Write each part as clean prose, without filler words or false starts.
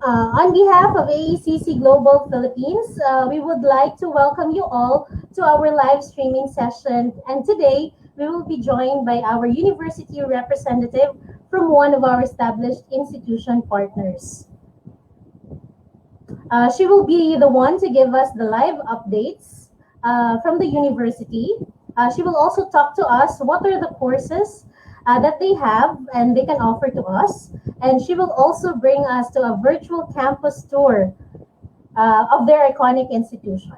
On behalf of AECC Global Philippines, we would like to welcome you all to our live streaming session. And today, we will be joined by our university representative from one of our established institution partners. She will be the one to give us the live updates from the university. She will also talk to us what are the courses that they have and they can offer to us. And she will also bring us to a virtual campus tour of their iconic institution.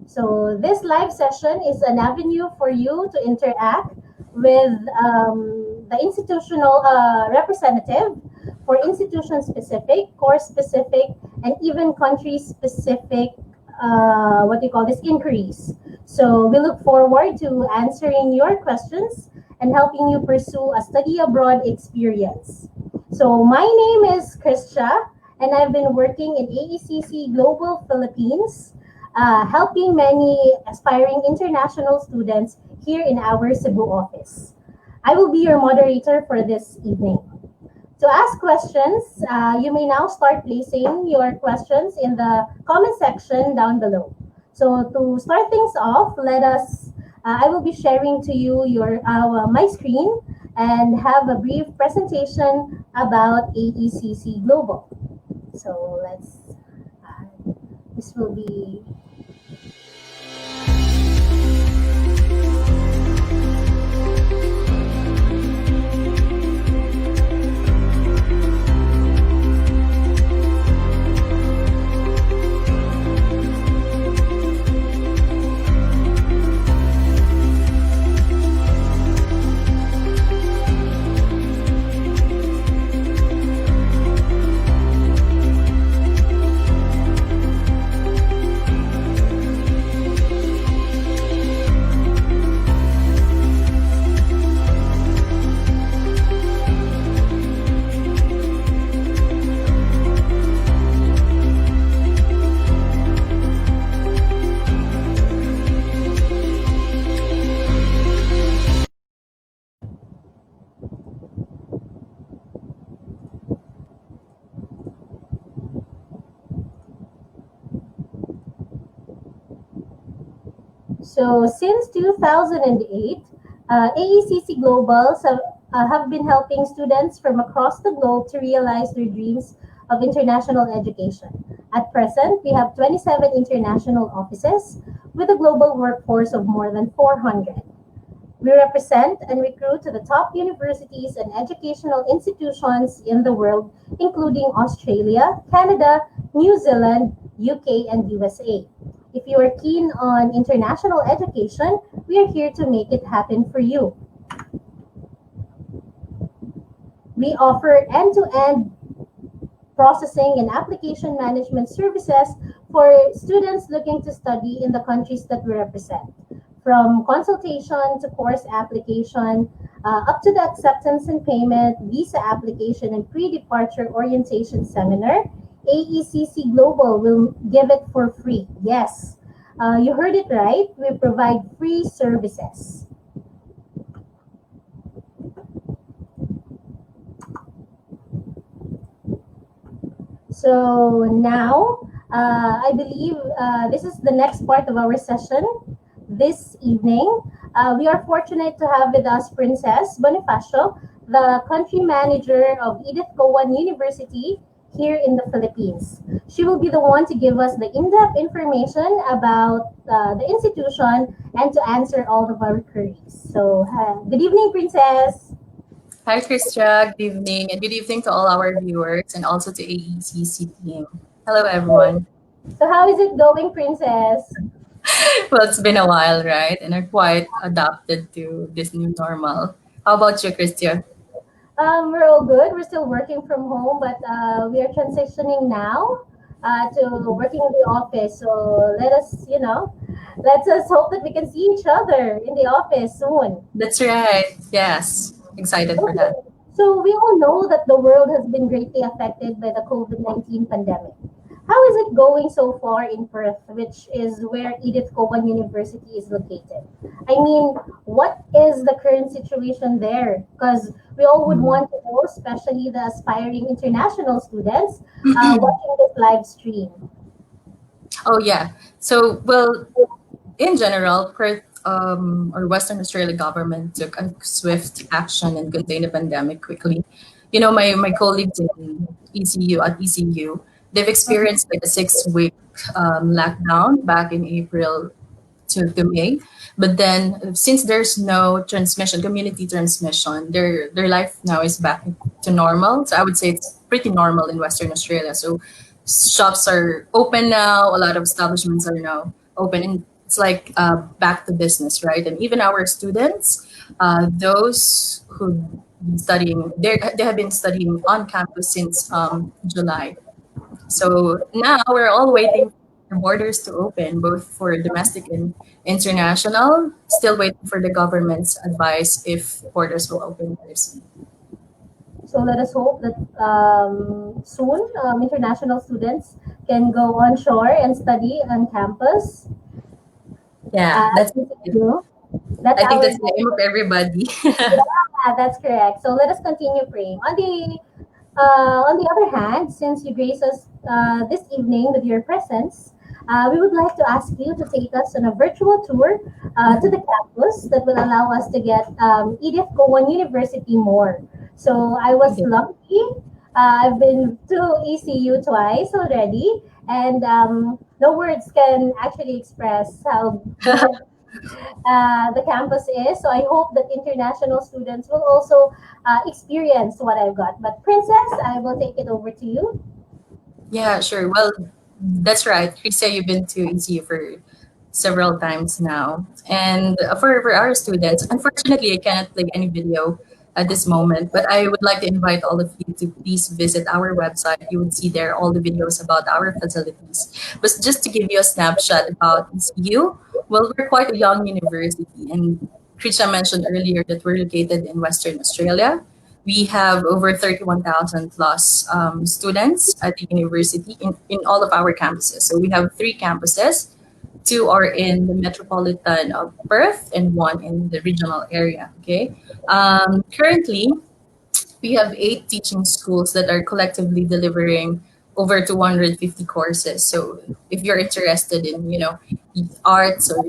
So this live session is an avenue for you to interact with the institutional representative for institution-specific, course-specific, and even country-specific, inquiries. So we look forward to answering your questions and helping you pursue a study abroad experience. So my name is Kristia, and I've been working in AECC Global Philippines, helping many aspiring international students here in our Cebu office. I will be your moderator for this evening. To ask questions, you may now start placing your questions in the comment section down below. So to start things off, I will be sharing to you my screen and have a brief presentation about AECC Global. So this will be. So since 2008, AECC Globals have been helping students from across the globe to realize their dreams of international education. At present, we have 27 international offices with a global workforce of more than 400. We represent and recruit to the top universities and educational institutions in the world, including Australia, Canada, New Zealand, UK, and USA. If you are keen on international education, we are here to make it happen for you. We offer end-to-end processing and application management services for students looking to study in the countries that we represent. From consultation to course application, up to the acceptance and payment, visa application, and pre-departure orientation seminar, AECC Global will give it for free. Yes, you heard it right. We provide free services. So now, I believe this is the next part of our session this evening. We are fortunate to have with us Princess Bonifacio, the country manager of Edith Cowan University here in the Philippines. She will be the one to give us the in-depth information about the institution and to answer all of our queries. So good evening, Princess. Hi, Kristia. Good evening, and good evening to all our viewers and also to AECC team. Hello, everyone. So how is it going, Princess? Well, it's been a while, right? And I'm quite adapted to this new normal. How about you, Kristia? We're all good. We're still working from home, but we are transitioning now to working in the office. So let's us hope that we can see each other in the office soon. That's right. Yes. Excited for that. So we all know that the world has been greatly affected by the COVID-19 pandemic. How is it going so far in Perth, which is where Edith Cowan University is located? I mean, what is the current situation there? Because we all would Mm. want to know, especially the aspiring international students watching this live stream. Oh yeah. So well, in general, Perth or Western Australia government took a swift action and contained the pandemic quickly. You know, my colleagues in ECU, they've experienced like a 6 week lockdown back in April to May. But then since there's no transmission, community transmission, their life now is back to normal. So I would say it's pretty normal in Western Australia. So shops are open now, a lot of establishments are now open, and it's like back to business, right? And even our students, those who studying, they have been studying on campus since July. So now we're all waiting for borders to open, both for domestic and international. Still waiting for the government's advice if borders will open very soon. So let us hope that soon international students can go on shore and study on campus. Yeah, As we do. That's I think our that's the goal. aim of everybody. Yeah, that's correct. So let us continue praying. On the other hand, since you grace us this evening with your presence, we would like to ask you to take us on a virtual tour to the campus that will allow us to get Edith Cowan University more. So I was Okay. lucky. I've been to ECU twice already, and no words can actually express how good the campus is. So I hope that international students will also experience what I've got. But Princess, I will take it over to you. Yeah, sure. Well, that's right. Krista, you've been to ECU for several times now. And for our students, unfortunately, I cannot play any video at this moment, but I would like to invite all of you to please visit our website. You would see there all the videos about our facilities. But just to give you a snapshot about ECU, well, we're quite a young university. And Krisha mentioned earlier that we're located in Western Australia. We have over 31,000 plus students at the university in all of our campuses. So we have three campuses. Two are in the metropolitan of Perth and one in the regional area. Okay. Currently, we have 8 teaching schools that are collectively delivering over 250 courses. So if you're interested in, arts or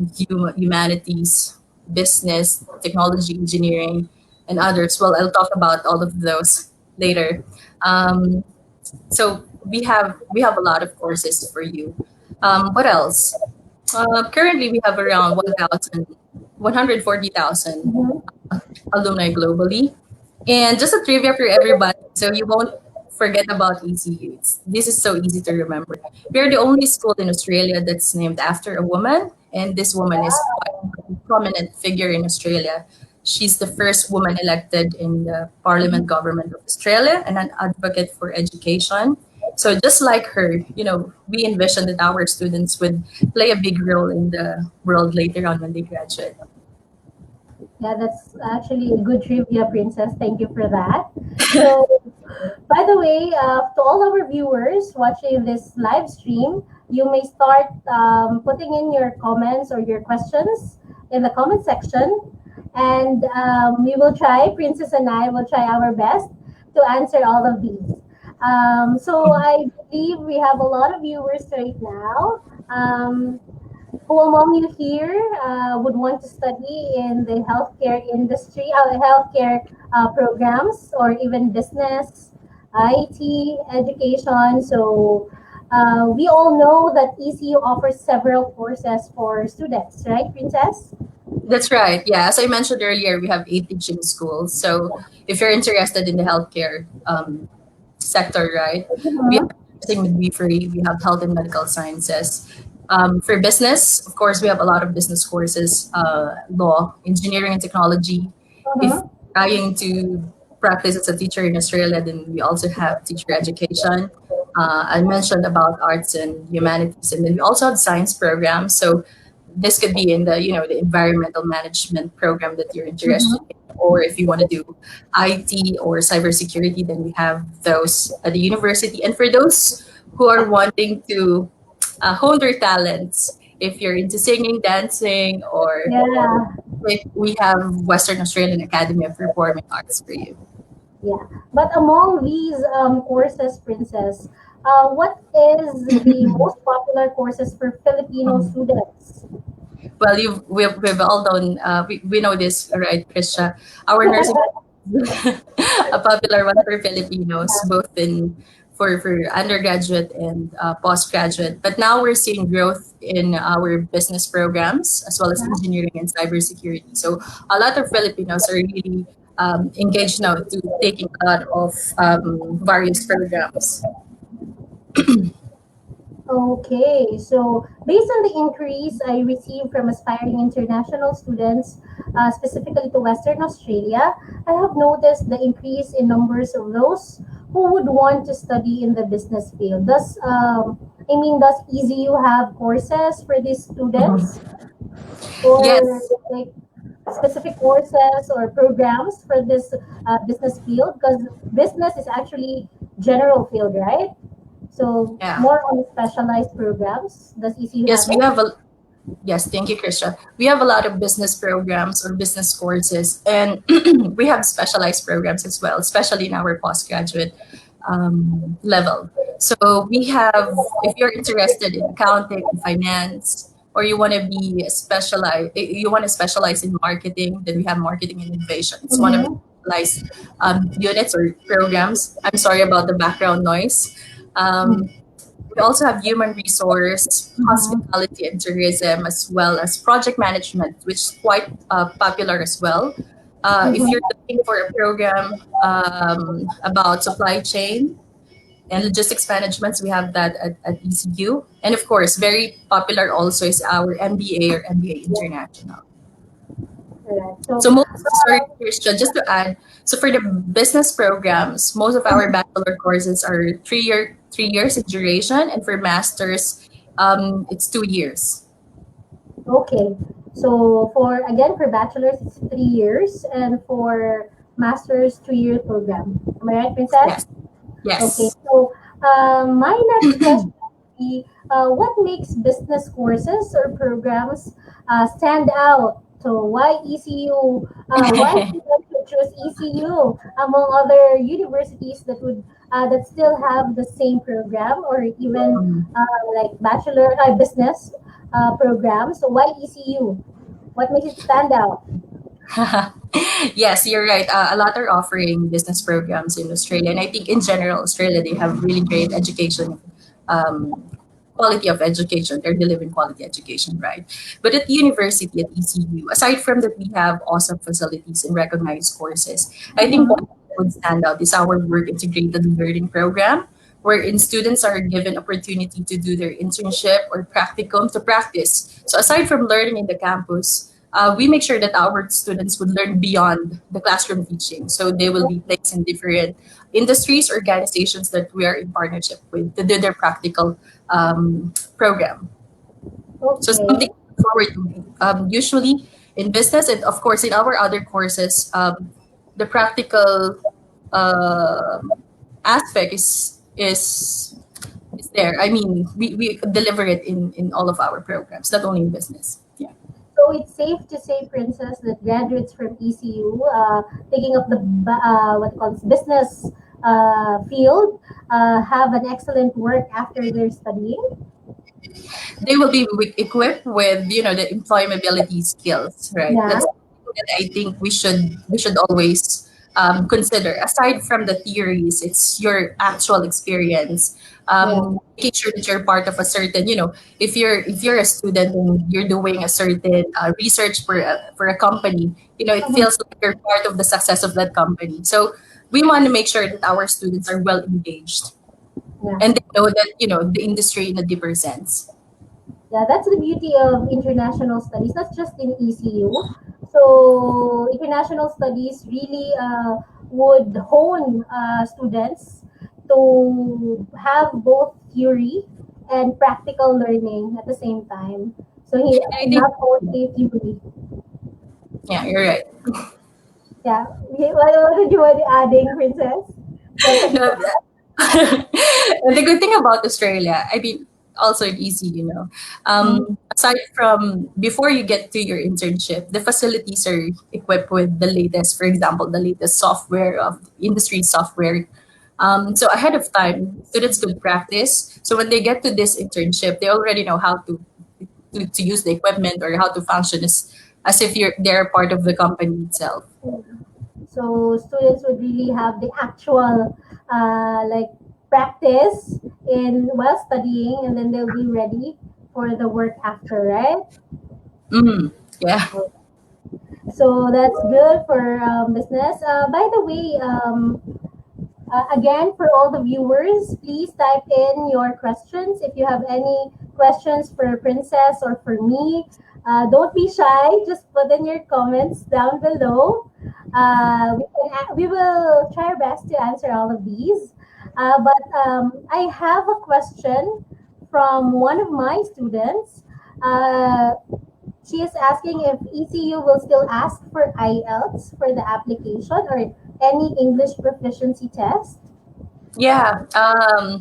humanities, business, technology, engineering, and others, well, I'll talk about all of those later. Um, so we have a lot of courses for you. What else? Currently, we have around 140,000 Mhm. alumni globally. And just a trivia for everybody, so you won't forget about ECU. This is so easy to remember. We are the only school in Australia that's named after a woman, and this woman is quite a prominent figure in Australia. She's the first woman elected in the Parliament government of Australia and an advocate for education. So just like her, we envision that our students would play a big role in the world later on when they graduate. Yeah, that's actually a good trivia, Princess. Thank you for that. So, by the way, to all our viewers watching this live stream, you may start putting in your comments or your questions in the comment section. And we will try, Princess and I will try our best to answer all of these. So, I believe we have a lot of viewers right now. Who among you here would want to study in the healthcare industry, healthcare programs, or even business, IT, education? So we all know that ECU offers several courses for students, right, Princess? That's right. Yeah, as I mentioned earlier, we have 8 teaching schools. So if you're interested in the healthcare sector, right, we have Mhm. nursing midwifery, we have health and medical sciences. For business, of course, we have a lot of business courses, law, engineering and technology. If Mhm. trying to practice as a teacher in Australia, then we also have teacher education. I mentioned about arts and humanities, and then we also have science programs. So this could be in the environmental management program that you're interested Mhm. in, or if you want to do IT or cybersecurity, then we have those at the university. And for those who are wanting to hone their talents, if you're into singing, dancing, or Yeah. if we have Western Australian Academy of Performing Arts for you. Yeah. But among these courses, Princess, what is the most popular courses for Filipino students? Well, we've all known, we know this, right, Krisha? Our nursing a popular one for Filipinos, both in for undergraduate and postgraduate. But now we're seeing growth in our business programs as well as Yeah. engineering and cybersecurity. So a lot of Filipinos are really engaged now to taking a lot of various programs. Okay, so based on the increase I received from aspiring international students, specifically to Western Australia, I have noticed the increase in numbers of those who would want to study in the business field. Does ECU have courses for these students, or Yes, like specific courses or programs for this business field? Because business is actually general field, right? So yeah. more on specialized programs. Does ECU Yes, have we it? have a Yes, thank you, Krisha. We have a lot of business programs or business courses, and we have specialized programs as well, especially in our postgraduate level. So we have, if you're interested in accounting and finance, or you want to be specialized, you want to specialize in marketing, then we have marketing and innovation. It's one of the Mm-hmm. specialized units or programs. I'm sorry about the background noise. Um, we also have human resource, Mm-hmm. hospitality and tourism, as well as project management, which is quite popular as well. If you're Mm-hmm. looking for a program about supply chain and logistics management, we have that at ECU. And of course, very popular also is our MBA or MBA Yeah. International. Correct. So So, most, sorry, Christian, just to add, so for the business programs, most of our bachelor courses are 3 years in duration, and for masters, it's 2 years. okay. So for bachelor's it's 3 years, and for master's 2 year program. Am I right, Princess? Yes, Okay. yes. So my next question would be, what makes business courses or programs stand out? So why ECU? Why students would choose ECU among other universities that still have the same program, or even like bachelor business programs? So why ECU? What makes it stand out? Yes, you're right. A lot are offering business programs in Australia, and I think in general, Australia they have really great education, um, quality of education. They're delivering quality education, right? But at the university at ECU, aside from that, we have awesome facilities and recognized courses. I think one Mm-hmm. that would stand out is our work integrated learning program, wherein students are given opportunity to do their internship or practicum to practice. So aside from learning in the campus, we make sure that our students would learn beyond the classroom teaching. So they will be placed in different industries, organizations that we are in partnership with to do their practical program. So something Okay. to look forward to. Usually in business and of course in our other courses, the practical aspect is there. I mean, we deliver it in all of our programs, not only in business. Yeah. So it's safe to say, Princess, that graduates from ECU taking up the what calls business field have an excellent work after their studying. They will be equipped with the employability skills, right? Yeah. That's something that I think we should always consider. Aside from the theories, it's your actual experience. Yeah. Making sure that you're part of a certain, if you're a student and you're doing a certain research for a company, it Mhm. feels like you're part of the success of that company. So we want to make sure that our students are well engaged Yeah. and they know that the industry in a deeper sense. Yeah. That's the beauty of international studies, not just in ECU. So international studies really would hone students to have both theory and practical learning at the same time. So And I think not only theory. Yeah, you're right. Yeah. What did you want to adding, Princess? Second No, thought. and the good thing about Australia, I mean, also in EC. Aside from before you get to your internship, the facilities are equipped with the latest, for example, the latest software of industry software. So ahead of time, students could practice. So when they get to this internship, they already know how to use the equipment or how to function as if they're part of the company itself. So students would really have the actual like practice in while studying, and then they'll be ready for the work after, right? Mm, yeah. So that's good for business. By the way, again, for all the viewers, please type in your questions. If you have any questions for Princess or for me, don't be shy. Just put in your comments down below. We will try our best to answer all of these. But I have a question from one of my students. Uh, she is asking if ECU will still ask for IELTS for the application or any English proficiency test. Yeah.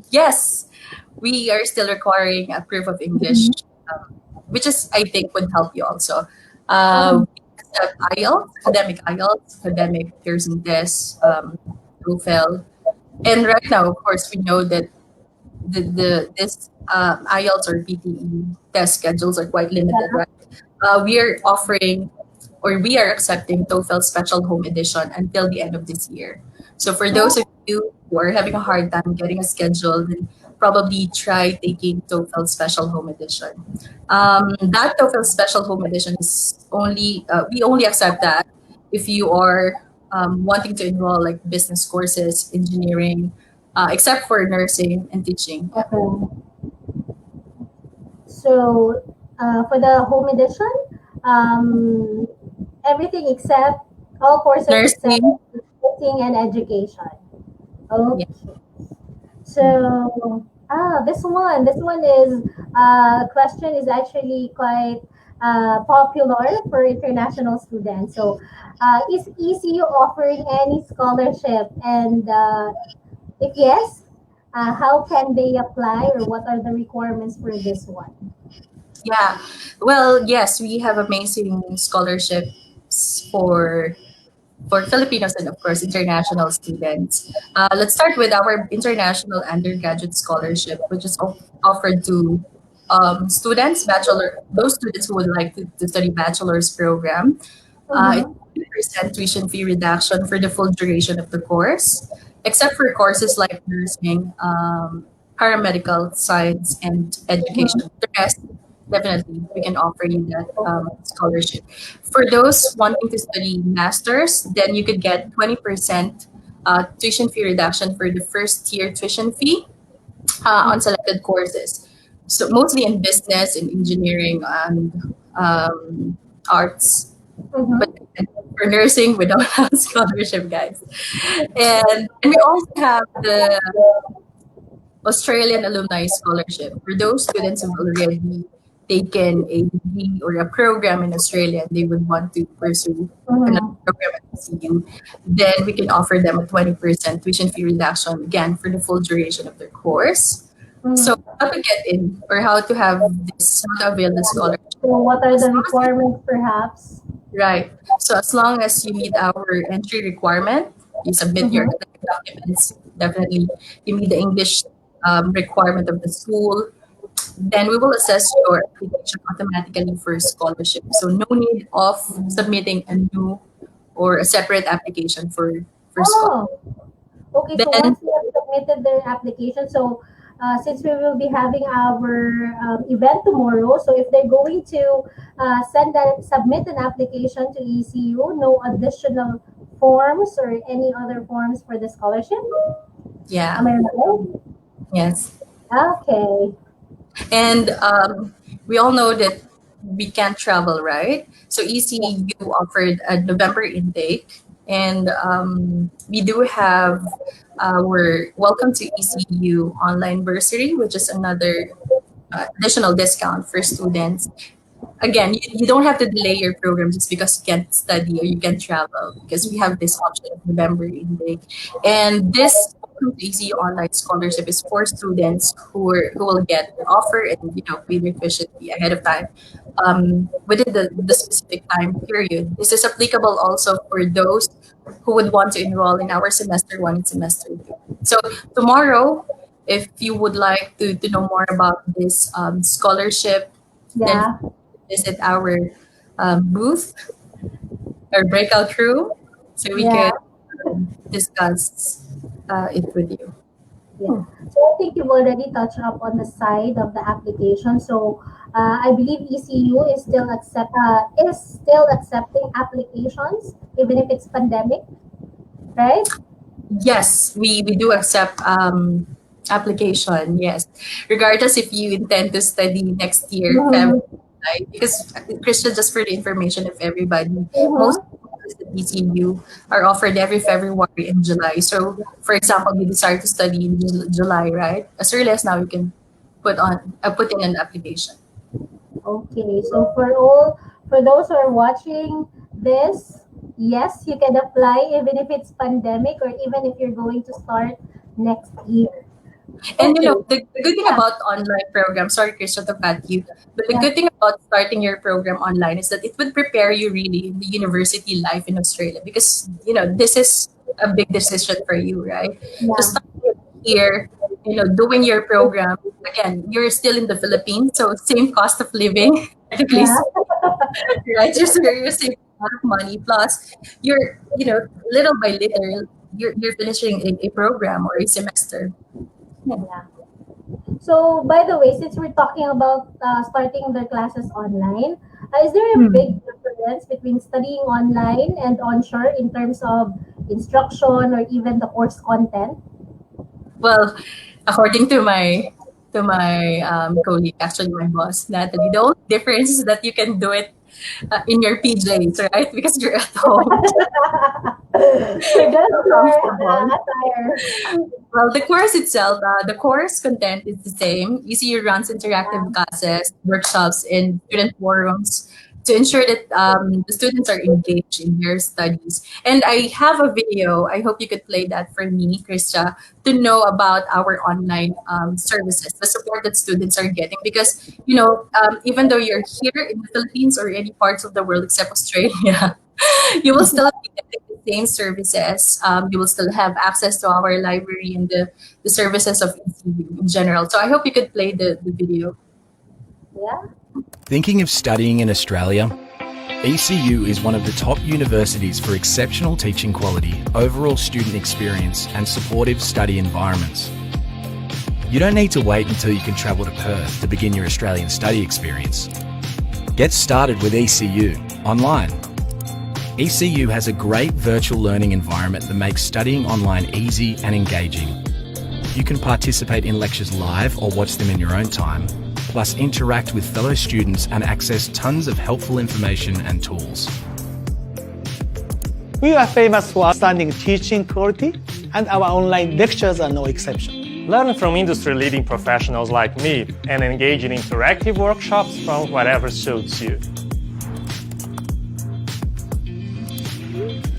Yes, we are still requiring a proof of English, um, which is I think would help you also. Mhm. We accept IELTS, academic Pearson test, TOEFL, and right now, of course, we know that the this IELTS or PTE test schedules are quite limited, Yeah. right? We are offering or we are accepting TOEFL Special Home Edition until the end of this year. So for those of you who are having a hard time getting a schedule, then probably try taking TOEFL Special Home Edition. That TOEFL Special Home Edition is only we only accept that if you are wanting to enroll like business courses, engineering, except for nursing and teaching. Yeah. Okay. So for the home edition, um, everything except all courses except Nursing. teaching and education. Yeah. Okay. So this one is question is actually quite popular for international students. So, is ECU offering any scholarship? And if yes, how can they apply, or what are the requirements for this one? Yeah. Well, yes, we have amazing scholarships for Filipinos and of course international students. Let's start with our international undergraduate scholarship, which is offered to those students who would like to study bachelor's program. It's Mm-hmm. 50% tuition fee reduction for the full duration of the course, except for courses like nursing, paramedical science, and Mm-hmm. education. The rest, definitely, we can offer you that scholarship. For those wanting to study masters, then you could get 20% tuition fee reduction for the first year tuition fee on selected courses. So mostly in business, in engineering, and arts, but Mm-hmm. for nursing, we don't have scholarship, guys. And we also have the Australian Alumni Scholarship for those students who've already taken a degree or a program in Australia and they would want to pursue another Mm-hmm. program at CU, then we can offer them a 20% tuition fee reduction again for the full duration of their course. So Mm-hmm. how to get in or how to have this, how to avail the scholarship? So, what are As the long as you requirements, perhaps? Right. So as long as you meet our entry requirement, you submit your Mm-hmm. academic documents, definitely you meet the English requirement of the school, then we will assess your application automatically for scholarship. So no need of submitting a new or a separate application for scholarship. Oh, okay, so Then once they have submitted their application, so since we will be having our event tomorrow, so if they're going to submit an application to ECU, no additional forms or any other forms for the scholarship. yeah, Am I right? yes. Okay. And we all know that we can't travel, right? So Yeah. ECU offered a November intake, and we do have our Welcome to ECU online bursary, which is another additional discount for students. Again, you don't have to delay your program just because you can't study or you can't travel because we have this option of November intake. And this Welcome to Easy Online Scholarship is for students who will get the offer and pay their tuition fee ahead of time within the specific time period. This is applicable also for those who would want to enroll in our semester one and semester two. So tomorrow, if you would like to know more about this scholarship, then Yeah. visit our booth or breakout room so we Yeah. can discuss it with you. Yeah. So I think you've already touched up on the side of the application. So I believe ECU is still accepting applications even if it's pandemic, right? Yes, we do accept application. Yes, regardless if you intend to study next year, Mm-hmm. February, because Christian, just for the information of everybody, most Mm-hmm. courses at ECU are offered every February and July. So, for example, you decide to study in July, right? As early as now, you can put in an application. Okay. So for those who are watching this, yes, you can apply even if it's pandemic or even if you're going to start next year. And Okay. the good thing Yeah. about online programs, sorry Christian to cut you, but the Yeah. good thing about starting your program online is that it would prepare you really in the university life in Australia because this is a big decision for you, right? So Yeah. starting here, doing your program again, you're still in the Philippines, so same cost of living, practically, Yeah. right? You're saving a lot of money. Plus, you're little by little, you're finishing a program or a semester. Yeah. Yeah. So, by the way, since we're talking about starting the classes online, is there a Hmm. big difference between studying online and onshore in terms of instruction or even the course content? Well, according to my colleague, actually my boss, Natalie, the only difference is that you can do it in your PJs, right? Because you're at home, So, just so your comfortable. attire. Well, the course itself, the course content is the same. ECU runs interactive classes, workshops, and student forums to ensure that the students are engaged in their studies. And I have a video. I hope you could play that for me, Krista, to know about our online services, the support that students are getting. Because, even though you're here in the Philippines or any parts of the world except Australia, you will still be getting the same services. You will still have access to our library and the services of ECU in general. So I hope you could play the video. Yeah. Thinking of studying in Australia? ECU is one of the top universities for exceptional teaching quality, overall student experience, and supportive study environments. You don't need to wait until you can travel to Perth to begin your Australian study experience. Get started with ECU online. ECU has a great virtual learning environment that makes studying online easy and engaging. You can participate in lectures live or watch them in your own time, plus interact with fellow students and access tons of helpful information and tools. We are famous for outstanding teaching quality, and our online lectures are no exception. Learn from industry-leading professionals like me and engage in interactive workshops from whatever suits you.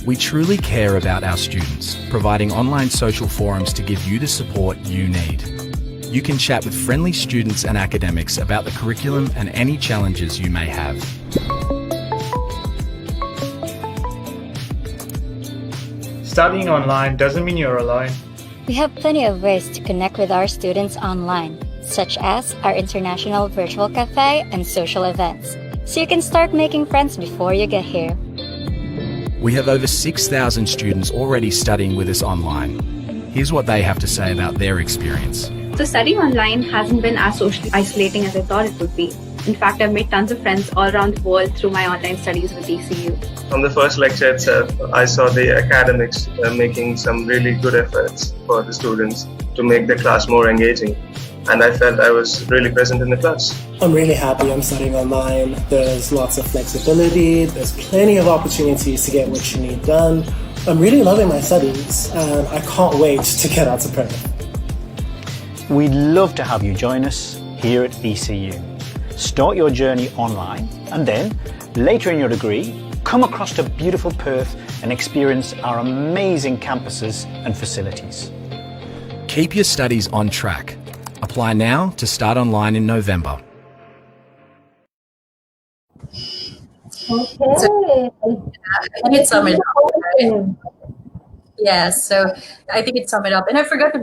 We truly care about our students, providing online social forums to give you the support you need. You can chat with friendly students and academics about the curriculum and any challenges you may have. Studying online doesn't mean you're alone. We have plenty of ways to connect with our students online, such as our international virtual cafe and social events, so you can start making friends before you get here. We have over 6,000 students already studying with us online. Here's what they have to say about their experience. So studying online hasn't been as socially isolating as I thought it would be. In fact, I've made tons of friends all around the world through my online studies with ECU. On the first lecture itself, I saw the academics making some really good efforts for the students to make the class more engaging. And I felt I was really present in the class. I'm really happy I'm studying online. There's lots of flexibility. There's plenty of opportunities to get what you need done. I'm really loving my studies and I can't wait to get out to Perth. We'd love to have you join us here at ECU. Start your journey online and then, later in your degree, come across to beautiful Perth and experience our amazing campuses and facilities. Keep your studies on track. Apply now to start online in November. Okay. I think it summed it up, right? Yes, so I think it summed it up. And I forgot to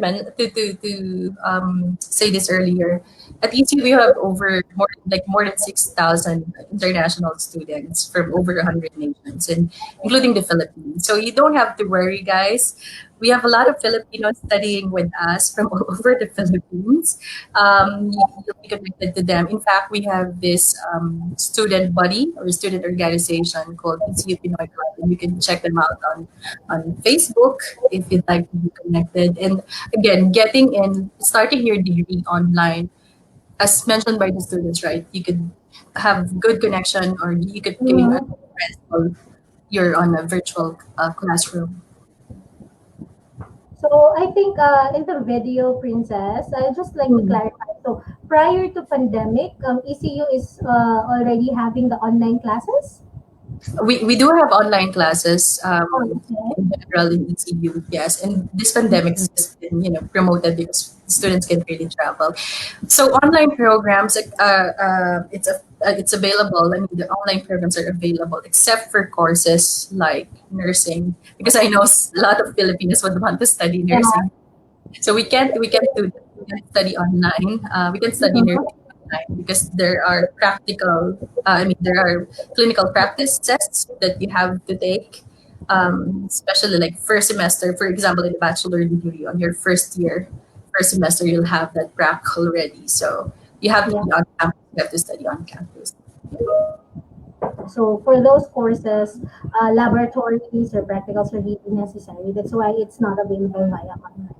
say this earlier. At ECU, we have more than 6,000 international students from over 100 nations, and including the Philippines. So you don't have to worry, guys. We have a lot of Filipinos studying with us from all over the Philippines. You'll be connected to them. In fact, we have this student body or student organization called ECU Pinoy Club, and you can check them out on Facebook if you'd like to be connected. And again, starting your degree online, as mentioned by the students, right? You could have good connection, or you could gain a friends while you're on a virtual classroom. So I think in the video, Princess, I just like to clarify. So prior to pandemic, ECU is already having the online classes. We do have online classes Okay. in general in ECU, yes. And this pandemic has just been, promoted because students can really travel. So online programs, it's available. I mean, the online programs are available except for courses like nursing, because I know a lot of Filipinos would want to study nursing. So we can't study online. We can study nursing online because there are there are clinical practice tests that you have to take, especially like first semester. For example, in the bachelor degree, on your first semester, you'll have that prac already. So you have to be on campus. You have to study on campus. So for those courses, laboratories or practicals are really necessary. That's why it's not available via online.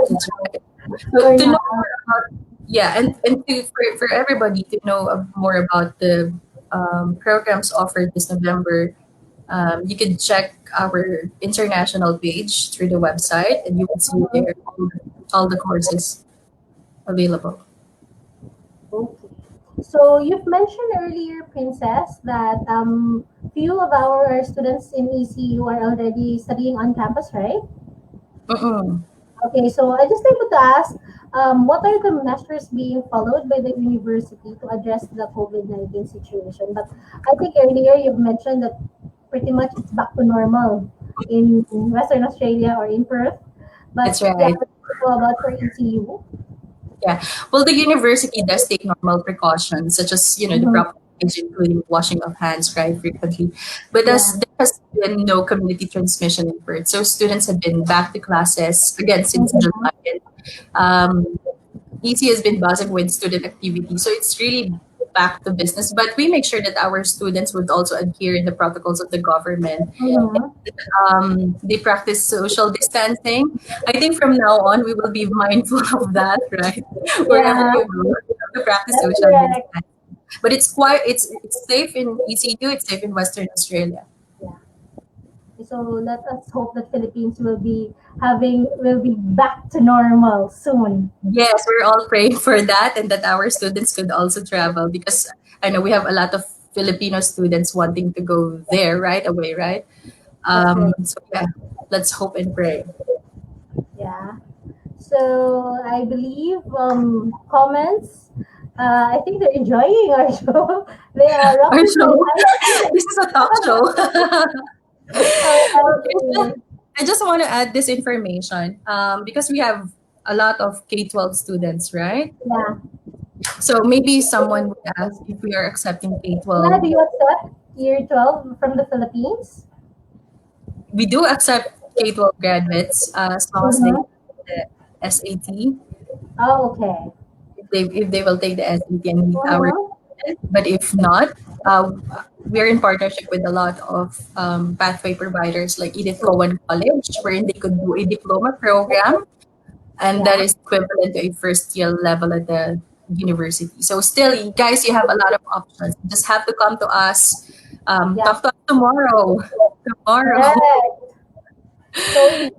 That's right. So to know more about, for everybody to know more about the programs offered this November, you can check our international page through the website, and you will see there all the courses available. Okay. So you've mentioned earlier, Princess, that few of our students in ECU are already studying on campus, right? Okay, so I just wanted to ask, what are the measures being followed by the university to address the COVID-19 situation? But I think earlier you've mentioned that pretty much it's back to normal in Western Australia or in Perth. But That's right. What about for ECU? Yeah. Well, the university does take normal precautions, such as, the proper hygiene, including washing of hands, right, frequently. But as there has been no community transmission in Perth, so students have been back to classes again since July. EC has been buzzing with student activity, so it's really back to business. But we make sure that our students would also adhere in the protocols of the government. They practice social distancing. I think from now on we will be mindful of that, right? Wherever we go, we have to practice social distancing. But it's safe in ECU. It's safe in Western Australia. So let us hope that Philippines will be back to normal soon. Yes, we're all praying for that, and that our students could also travel, because I know we have a lot of Filipino students wanting to go there right away, right? So yeah, let's hope and pray. Yeah. So I believe comments. I think they're enjoying our show. They are our show. This is a talk show. I just want to add this information because we have a lot of K-12 students, right? Yeah. So maybe someone would ask if we are accepting K-12. Yeah, do you accept Year 12 from the Philippines? We do accept K-12 graduates as long as they take the SAT. Oh, okay. If they will take the SAT and meet our, but if not, we're in partnership with a lot of pathway providers like Edith Cowan College, wherein they could do a diploma program, and that is equivalent to a first year level at the university. So still, guys, you have a lot of options. You just have to come to us. Talk to us tomorrow. So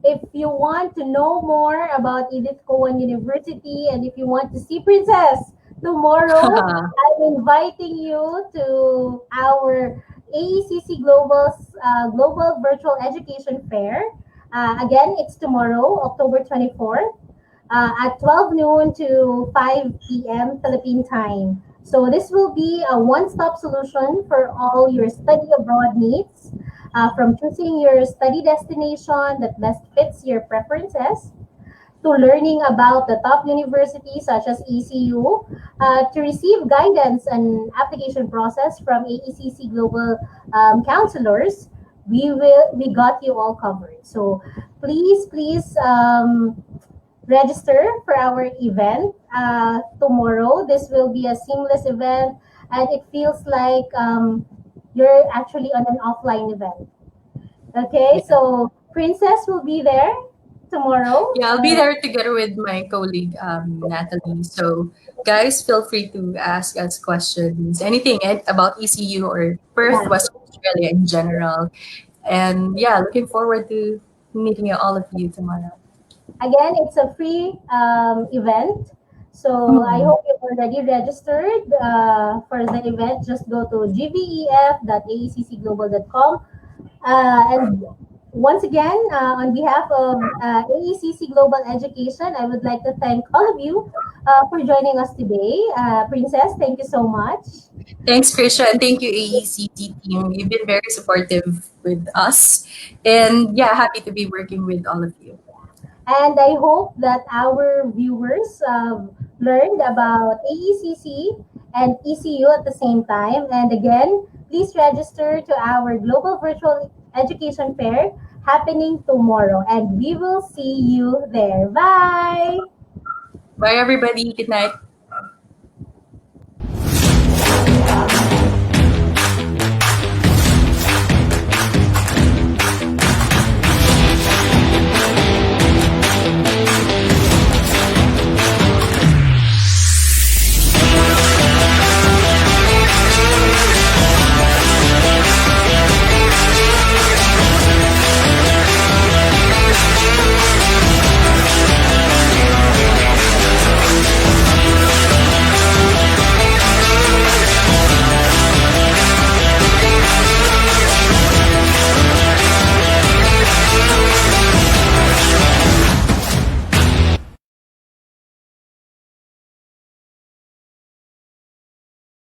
if you want to know more about Edith Cowan University, and if you want to see Princess tomorrow, I'm inviting you to our AECC Global Virtual Education Fair. Again, it's tomorrow, October 24th, at 12 noon to 5 p.m. Philippine time. So this will be a one-stop solution for all your study abroad needs, from choosing your study destination that best fits your preferences, to learning about the top universities such as ECU, to receive guidance and application process from AECC Global counselors. We got you all covered. So please register for our event tomorrow. This will be a seamless event, and it feels like you're actually on an offline event. Okay, so Princess will be there tomorrow. Yeah, I'll be there together with my colleague, Natalie. So, guys, feel free to ask us questions, anything about ECU or Perth, Yeah. Western Australia in general. And yeah, looking forward to meeting all of you tomorrow. Again, it's a free event. So I hope you've already registered for the event. Just go to gvef.aeccglobal.com. And once again, on behalf of AECC Global Education, I would like to thank all of you for joining us today. Princess, thank you so much. Thanks, Krisha, and thank you, AECT team. You've been very supportive with us. And yeah, happy to be working with all of you. And I hope that our viewers learned about AECC and ECU at the same time. And again, please register to our Global Virtual Education Fair happening tomorrow. And we will see you there. Bye! Bye, everybody. Good night.